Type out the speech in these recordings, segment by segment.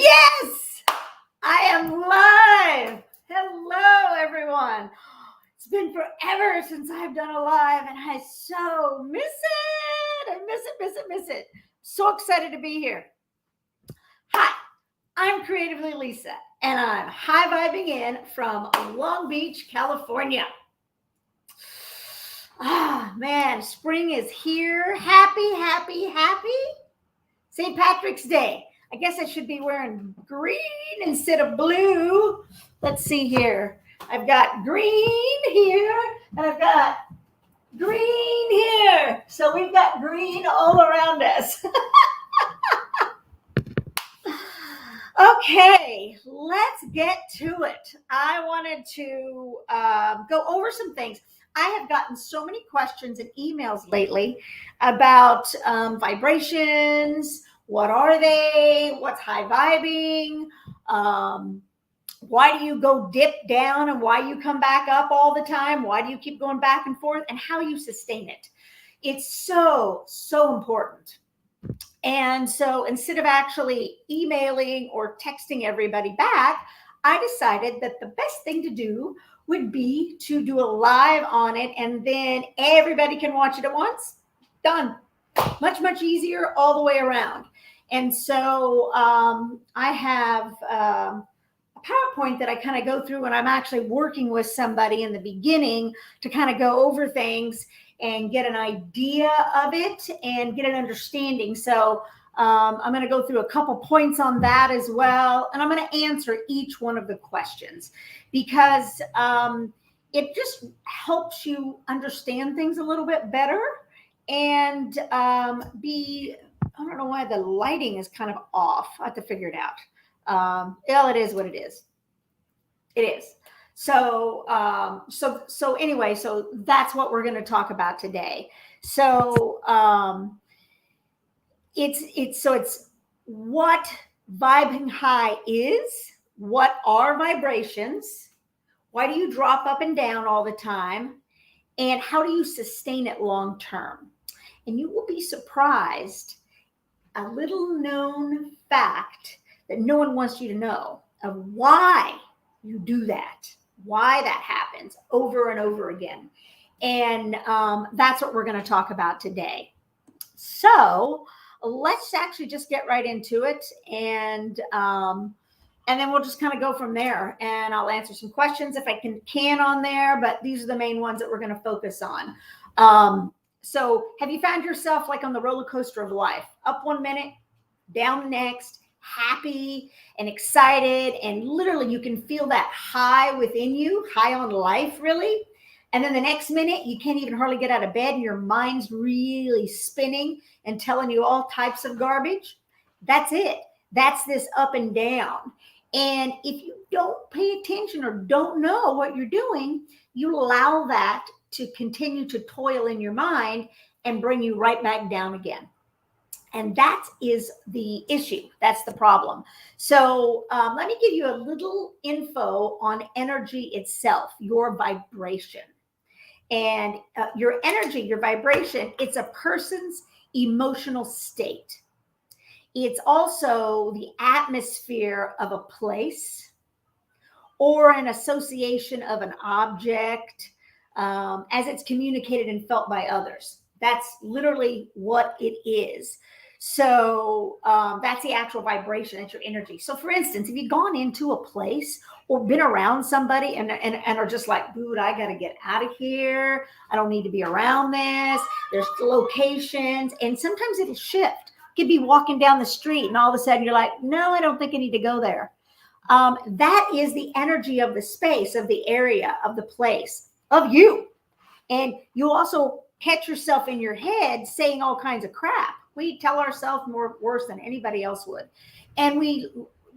Yes, I am live. Hello, everyone. It's been forever since I've done a live, and I so miss it. I miss it. So excited to be here. Hi, I'm Creatively Lisa, and I'm high vibing in from Long Beach, California. Ah, man, spring is here. Happy. St. Patrick's Day. I guess I should be wearing green instead of blue. Let's see here. I've got green here and I've got green here. So we've got green all around us. Okay, let's get to it. I wanted to go over some things. I have gotten so many questions and emails lately about vibrations. What are they? What's high vibing? Why do you go dip down and why you come back up all the time? Why do you keep going back and forth? And how you sustain it. It's so important. And so instead of actually emailing or texting everybody back, I decided that the best thing to do would be to do a live on it, and then everybody can watch it at once. Done. Much easier all the way around. And so I have a PowerPoint that I kind of go through when I'm actually working with somebody in the beginning to kind of go over things and get an idea of it and get an understanding. So I'm going to go through a couple points on that as well. And I'm going to answer each one of the questions because it just helps you understand things a little bit better and I don't know why the lighting is kind of off. I have to figure it out. Well, it is what it is. It is. So anyway, so that's what we're going to talk about today. So it's what vibing high is, what are vibrations, why do you drop up and down all the time, and how do you sustain it long term? And you will be surprised, a little known fact that no one wants you to know of why you do that. Why that happens over and over again. And that's what we're going to talk about today. So let's actually just get right into it. And then we'll just kind of go from there. And I'll answer some questions if I can on there. But these are the main ones that we're going to focus on. So have you found yourself like on the roller coaster of life? Up 1 minute, down the next, happy and excited, and literally you can feel that high within you, high on life really. And then the next minute you can't even hardly get out of bed and your mind's really spinning and telling you all types of garbage. That's it. That's this up and down. And if you don't pay attention or don't know what you're doing, you allow that to continue to toil in your mind and bring you right back down again. And that is the issue. That's the problem. So let me give you a little info on energy itself, your vibration. And your energy, your vibration, it's a person's emotional state. It's also the atmosphere of a place or an association of an object as it's communicated and felt by others. That's literally what it is. So that's the actual vibration. That's your energy. So for instance, if you've gone into a place or been around somebody and are just like, dude, I got to get out of here. I don't need to be around this. There's locations. And sometimes it'll shift. You could be walking down the street and all of a sudden you're like, no, I don't think I need to go there. That is the energy of the space, of the area, of the place, of you. And you also catch yourself in your head saying all kinds of crap. We tell ourselves more worse than anybody else would. And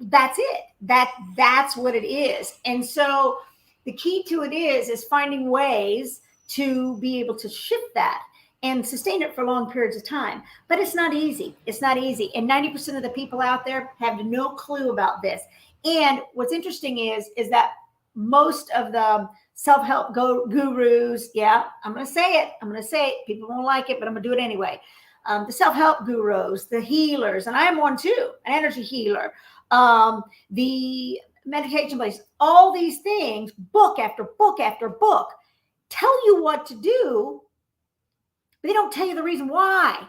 that's it. That's what it is. And so the key to it is finding ways to be able to shift that and sustain it for long periods of time. But it's not easy. It's not easy. And 90% of the people out there have no clue about this. And what's interesting is that most of the self-help gurus, yeah, I'm going to say it. People won't like it, but I'm going to do it anyway. The self-help gurus, the healers, and I am one too, an energy healer. the meditation place, all these things, book after book after book, tell you what to do, but they don't tell you the reason why.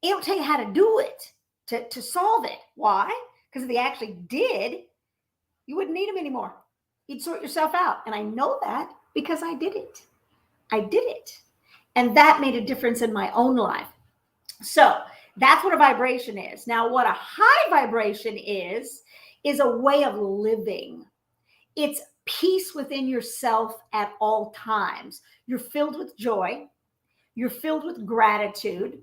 They don't tell you how to do it, to solve it. Why? Because if they actually did, you wouldn't need them anymore. You'd sort yourself out. And I know that because I did it. I did it. And that made a difference in my own life. So that's what a vibration is. Now, what a high vibration is a way of living. It's peace within yourself at all times. You're filled with joy. You're filled with gratitude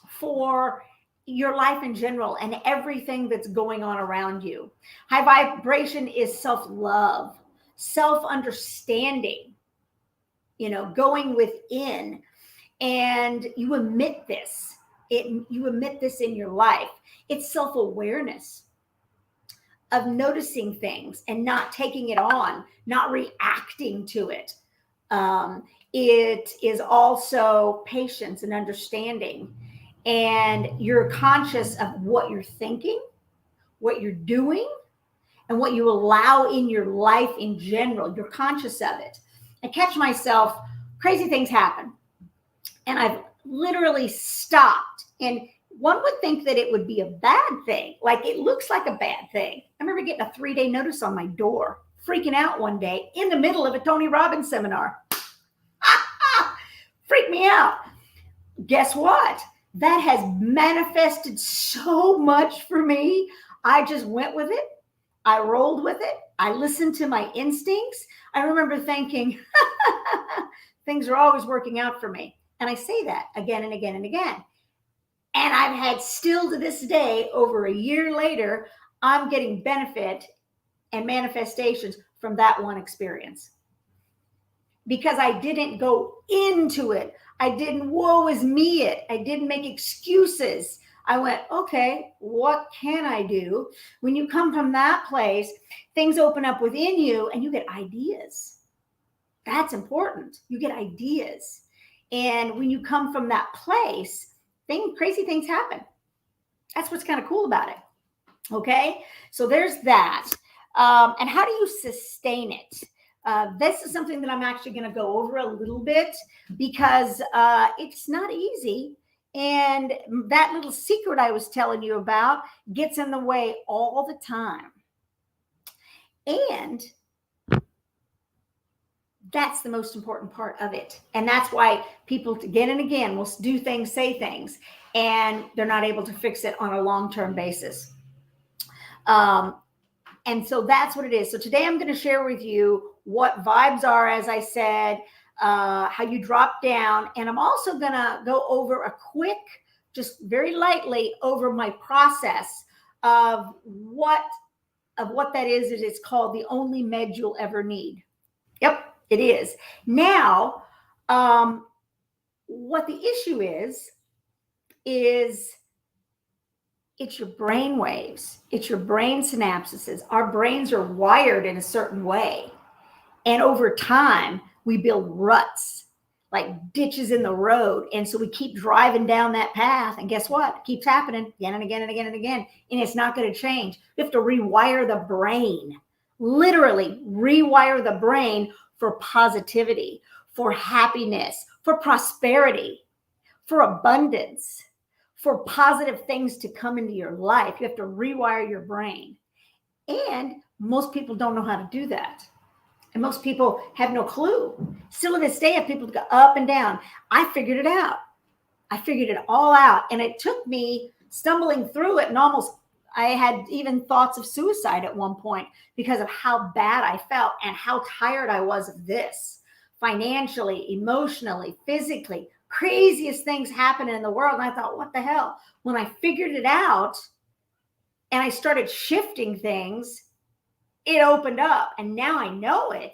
for your life in general and everything that's going on around you. High vibration is self-love, self-understanding, going within, and you emit this. You emit this in your life. It's self-awareness of noticing things and not taking it on, not reacting to it. It is also patience and understanding. And you're conscious of what you're thinking, what you're doing, and what you allow in your life in general. You're conscious of it. I catch myself, crazy things happen. And I've literally stopped. And one would think that it would be a bad thing. Like it looks like a bad thing. I remember getting a 3-day notice on my door, freaking out one day in the middle of a Tony Robbins seminar. Freaked me out. Guess what? That has manifested so much for me. I just went with it. I rolled with it. I listened to my instincts. I remember thinking, things are always working out for me. And I say that again and again and again. And I've had still to this day, over a year later, I'm getting benefit and manifestations from that one experience. Because I didn't go into it. I didn't woe is me it. I didn't make excuses. I went, okay, what can I do? When you come from that place, things open up within you and you get ideas. That's important. You get ideas. And when you come from that place, crazy things happen. That's what's kind of cool about it. Okay, so there's that. And how do you sustain it? This is something that I'm actually going to go over a little bit because it's not easy. And that little secret I was telling you about gets in the way all the time. And that's the most important part of it. And that's why people again and again will do things, say things, and they're not able to fix it on a long-term basis. And so that's what it is. So today I'm going to share with you what vibes are, as I said, how you drop down. And I'm also going to go over a quick, just very lightly over my process of what that is. It's called the only med you'll ever need. Yep, it is. Now, what the issue is it's your brain waves. It's your brain synapses. Our brains are wired in a certain way. And over time, we build ruts, like ditches in the road. And so we keep driving down that path. And guess what? It keeps happening again and again and again and again. And it's not going to change. We have to rewire the brain, literally rewire the brain for positivity, for happiness, for prosperity, for abundance, for positive things to come into your life. You have to rewire your brain. And most people don't know how to do that. And most people have no clue. Still to this day, have people go up and down. I figured it out. I figured it all out. And it took me stumbling through it, and I had even thoughts of suicide at one point because of how bad I felt and how tired I was of this. Financially, emotionally, physically, craziest things happening in the world. And I thought, what the hell? When I figured it out and I started shifting things, it opened up. And now I know it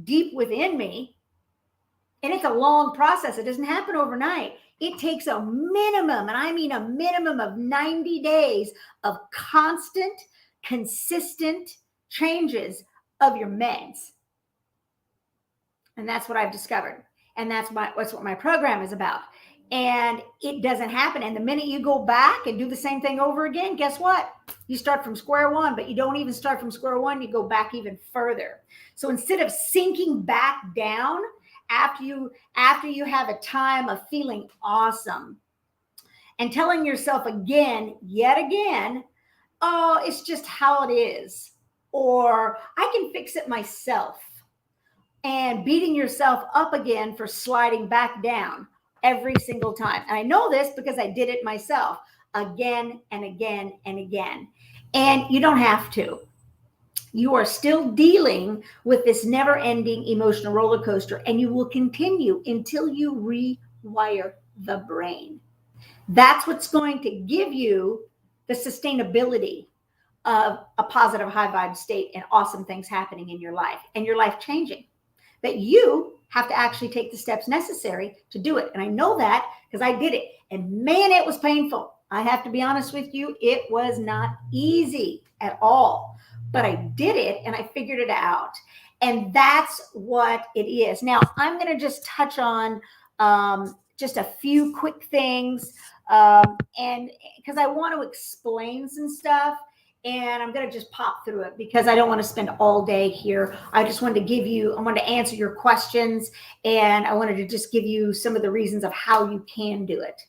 deep within me. And it's a long process. It doesn't happen overnight. It takes a minimum, and I mean a minimum of 90 days of constant, consistent changes of your meds. And that's what I've discovered. And that's what my program is about. And it doesn't happen. And the minute you go back and do the same thing over again, guess what? You start from square one, but you don't even start from square one. You go back even further. So instead of sinking back down after you have a time of feeling awesome and telling yourself again, yet again, oh, it's just how it is, or I can fix it myself, and beating yourself up again for sliding back down every single time. And I know this because I did it myself again and again and again. And you don't have to. You are still dealing with this never-ending emotional roller coaster, and you will continue until you rewire the brain. That's what's going to give you the sustainability of a positive high vibe state and awesome things happening in your life and your life changing. But you have to actually take the steps necessary to do it. And I know that because I did it. And man, it was painful. I have to be honest with you. It was not easy at all. But I did it and I figured it out. And that's what it is. Now, I'm going to just touch on just a few quick things. And because I want to explain some stuff. And I'm going to just pop through it because I don't want to spend all day here. I just wanted to answer your questions, and I wanted to just give you some of the reasons of how you can do it.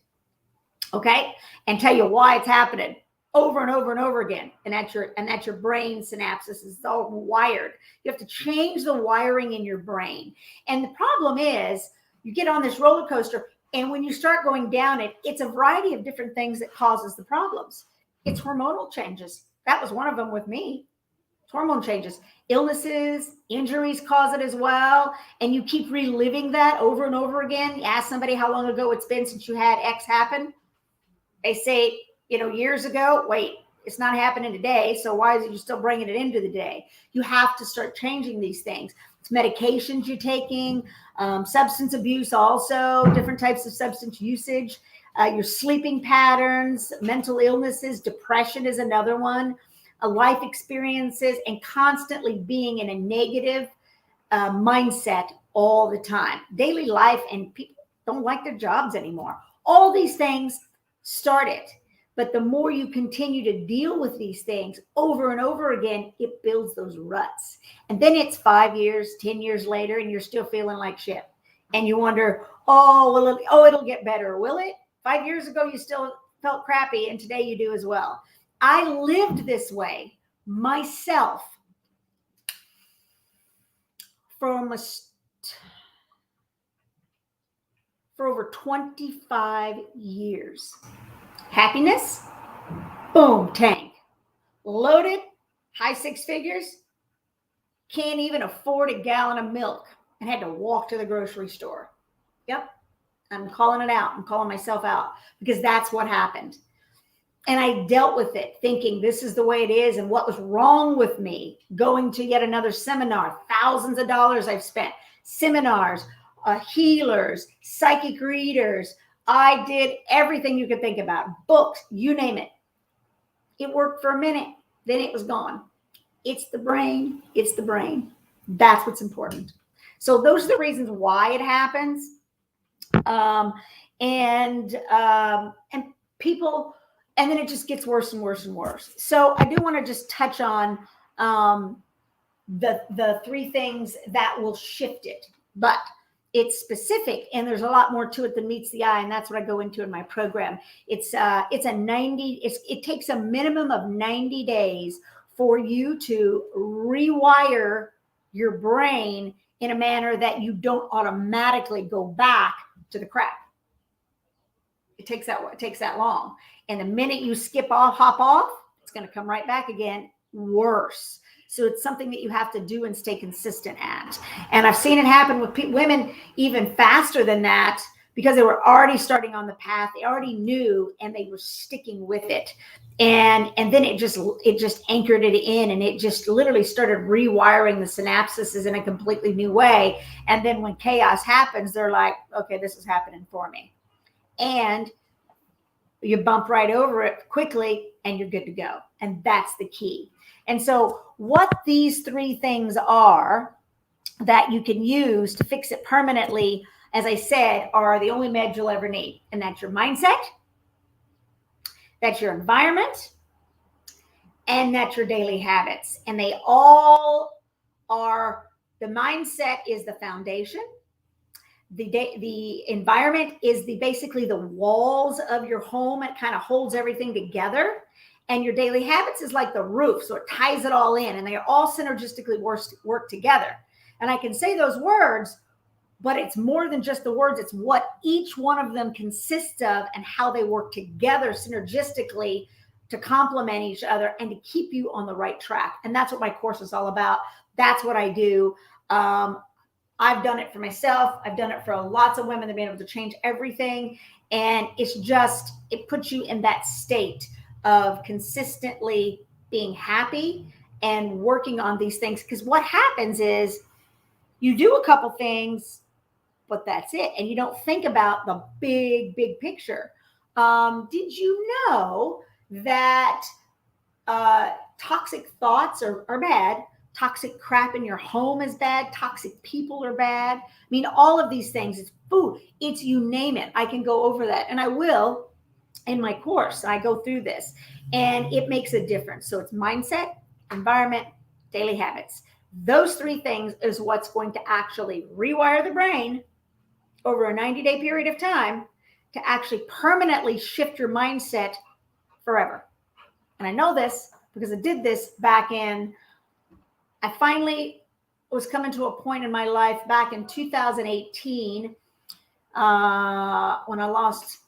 Okay. And tell you why it's happening over and over and over again. And that's your brain synapses is all wired. You have to change the wiring in your brain. And the problem is you get on this roller coaster, and when you start going down it, it's a variety of different things that causes the problems. It's hormonal changes. That was one of them with me. Hormone changes, illnesses, injuries cause it as well. And you keep reliving that over and over again. You ask somebody how long ago it's been since you had X happen. They say, years ago. Wait, it's not happening today. So why is it you still bringing it into the day? You have to start changing these things. It's medications you're taking, substance abuse also, different types of substance usage. Your sleeping patterns, mental illnesses, depression is another one, life experiences, and constantly being in a negative mindset all the time. Daily life, and people don't like their jobs anymore. All these things start it. But the more you continue to deal with these things over and over again, it builds those ruts. And then it's 5 years, 10 years later, and you're still feeling like shit. And you wonder, it'll get better. Will it? 5 years ago, you still felt crappy, and today you do as well. I lived this way myself for over 25 years. Happiness, boom, tank. Loaded, high six figures, can't even afford a gallon of milk and had to walk to the grocery store. Yep. I'm calling it out. I'm calling myself out because that's what happened. And I dealt with it thinking this is the way it is. And what was wrong with me going to yet another seminar, thousands of dollars I've spent, seminars, healers, psychic readers. I did everything you could think about, books, you name it. It worked for a minute. Then it was gone. It's the brain. It's the brain. That's what's important. So those are the reasons why it happens. And people, and then it just gets worse and worse and worse. So I do want to just touch on the three things that will shift it, but it's specific, and there's a lot more to it than meets the eye, and that's what I go into in my program. It takes a minimum of 90 days for you to rewire your brain in a manner that you don't automatically go back to the crap. It takes that long. And the minute you hop off, it's going to come right back again, worse. So it's something that you have to do and stay consistent at. And I've seen it happen with women even faster than that because they were already starting on the path. They already knew, and they were sticking with it. And then it just anchored it in, and it just literally started rewiring the synapses in a completely new way. And then when chaos happens, they're like, okay, this is happening for me. And you bump right over it quickly and you're good to go. And that's the key. And so what these three things are that you can use to fix it permanently, as I said, are the only meds you'll ever need. And that's your mindset, that's your environment, and that's your daily habits. And they all are, the mindset is the foundation. The environment is basically the walls of your home. It kind of holds everything together. And your daily habits is like the roof. So it ties it all in, and they are all synergistically work together. And I can say those words, but it's more than just the words. It's what each one of them consists of and how they work together synergistically to complement each other and to keep you on the right track. And that's what my course is all about. That's what I do. I've done it for myself. I've done it for lots of women that have been able to change everything. And it's just, it puts you in that state of consistently being happy and working on these things. Because what happens is you do a couple things, but that's it. And you don't think about the big, big picture. Did you know that toxic thoughts are bad? Toxic crap in your home is bad. Toxic people are bad. I mean, all of these things, it's food, it's you name it. I can go over that, and I will in my course. I go through this, and it makes a difference. So it's mindset, environment, daily habits. Those three things is what's going to actually rewire the brain over a 90-day period of time to actually permanently shift your mindset forever. And I know this because I did this back in, I finally was coming to a point in my life back in 2018 when I lost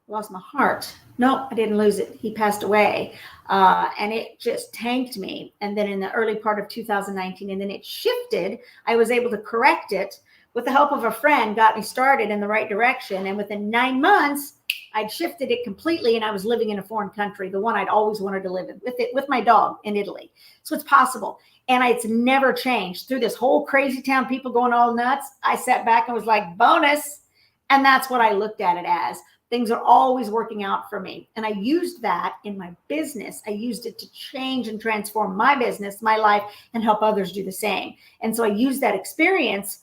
my heart. No, I didn't lose it. He passed away. And it just tanked me. And then in the early part of 2019, and then it shifted. I was able to correct it with the help of a friend, got me started in the right direction. And within 9 months, I'd shifted it completely, and I was living in a foreign country, the one I'd always wanted to live in, with my dog in Italy. So it's possible. And it's never changed. Through this whole crazy town, people going all nuts, I sat back and was like, bonus. And that's what I looked at it as. Things are always working out for me. And I used that in my business. I used it to change and transform my business, my life, and help others do the same. And so I used that experience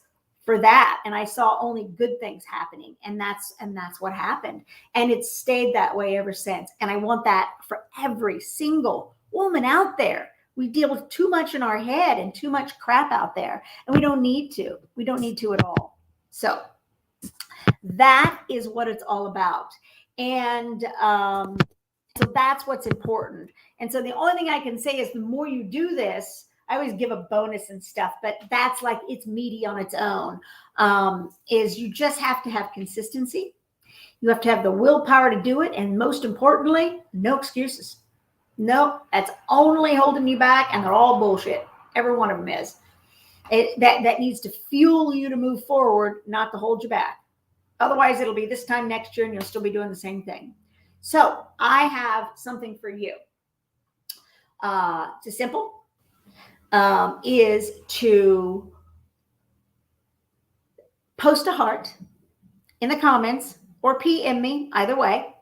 for that, and I saw only good things happening, and that's what happened, and it's stayed that way ever since. And I want that for every single woman out there. We deal with too much in our head and too much crap out there, and we don't need to at all. So that is what it's all about. And so that's what's important. And so the only thing I can say is the more you do this, I always give a bonus and stuff, but that's like, it's meaty on its own, is you just have to have consistency. You have to have the willpower to do it. And most importantly, no excuses. No, that's only holding you back, and they're all bullshit. Every one of them is. That needs to fuel you to move forward, not to hold you back. Otherwise, it'll be this time next year and you'll still be doing the same thing. So I have something for you. It's simple. Is to post a heart in the comments or PM me, either way.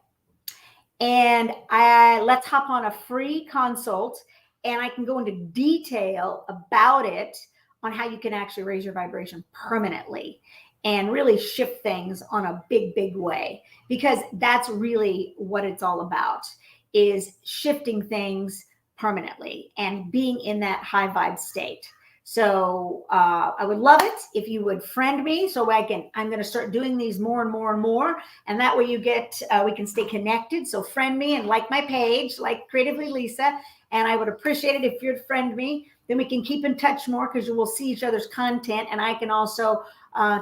And let's hop on a free consult, and I can go into detail about it on how you can actually raise your vibration permanently and really shift things on a big, big way, because that's really what it's all about, is shifting things permanently and being in that high vibe state. So I would love it if you would friend me, so I'm going to start doing these more and more and more. And that way you we can stay connected. So friend me and like my page, like Creatively Lisa. And I would appreciate it if you'd friend me. Then we can keep in touch more, because you will see each other's content. And I can also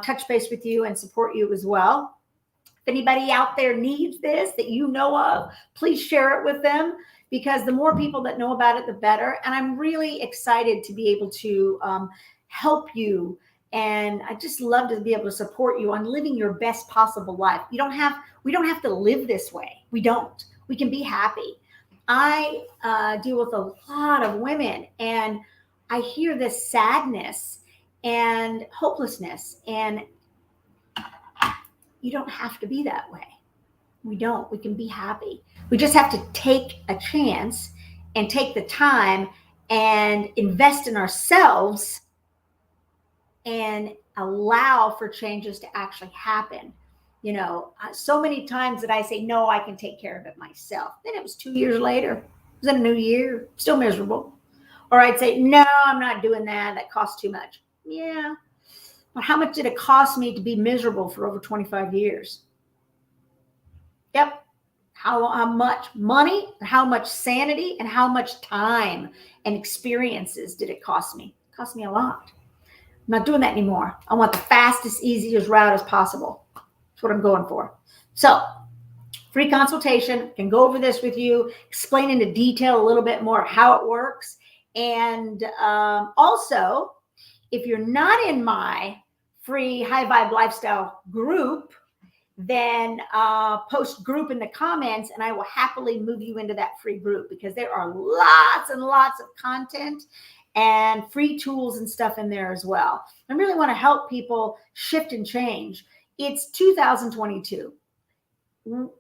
touch base with you and support you as well. If anybody out there needs this that you know of, please share it with them, because the more people that know about it, the better. And I'm really excited to be able to help you. And I just love to be able to support you on living your best possible life. We don't have to live this way. We don't. We can be happy. I deal with a lot of women, and I hear this sadness and hopelessness, and you don't have to be that way. We don't. We can be happy. We just have to take a chance and take the time and invest in ourselves and allow for changes to actually happen. You know, so many times that I say, no, I can take care of it myself. Then it was 2 years later. Is it a new year? Still miserable. Or I'd say, no, I'm not doing that. That costs too much. Yeah. But how much did it cost me to be miserable for over 25 years? Yep. How much money, how much sanity, and how much time and experiences did it cost me? It cost me a lot. I'm not doing that anymore. I want the fastest, easiest route as possible. That's what I'm going for. So, free consultation, can go over this with you, explain into detail a little bit more how it works. And also, if you're not in my free High Vibe Lifestyle group, then post group in the comments and I will happily move you into that free group, because there are lots and lots of content and free tools and stuff in there as well. I really want to help people shift and change. It's 2022. Do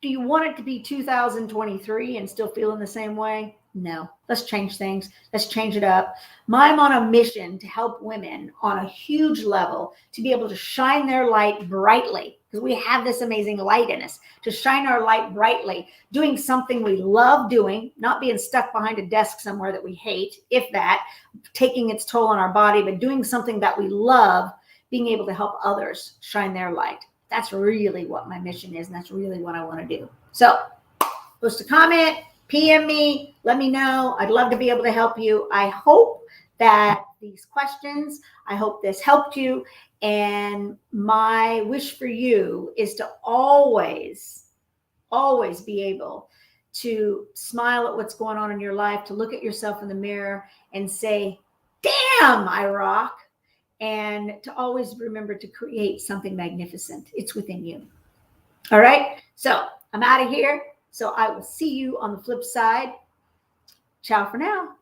you want it to be 2023 and still feeling the same way? No. Let's change things. Let's change it up. I'm on a mission to help women on a huge level to be able to shine their light brightly, because we have this amazing light in us, to shine our light brightly, doing something we love doing, not being stuck behind a desk somewhere that we hate, if that, taking its toll on our body, but doing something that we love, being able to help others shine their light. That's really what my mission is, and that's really what I want to do. So post a comment, PM me, let me know. I'd love to be able to help you. I hope that these questions, I hope this helped you. And my wish for you is to always, always be able to smile at what's going on in your life, to look at yourself in the mirror and say, damn, I rock. And to always remember to create something magnificent. It's within you. All right. So I'm out of here. So I will see you on the flip side. Ciao for now.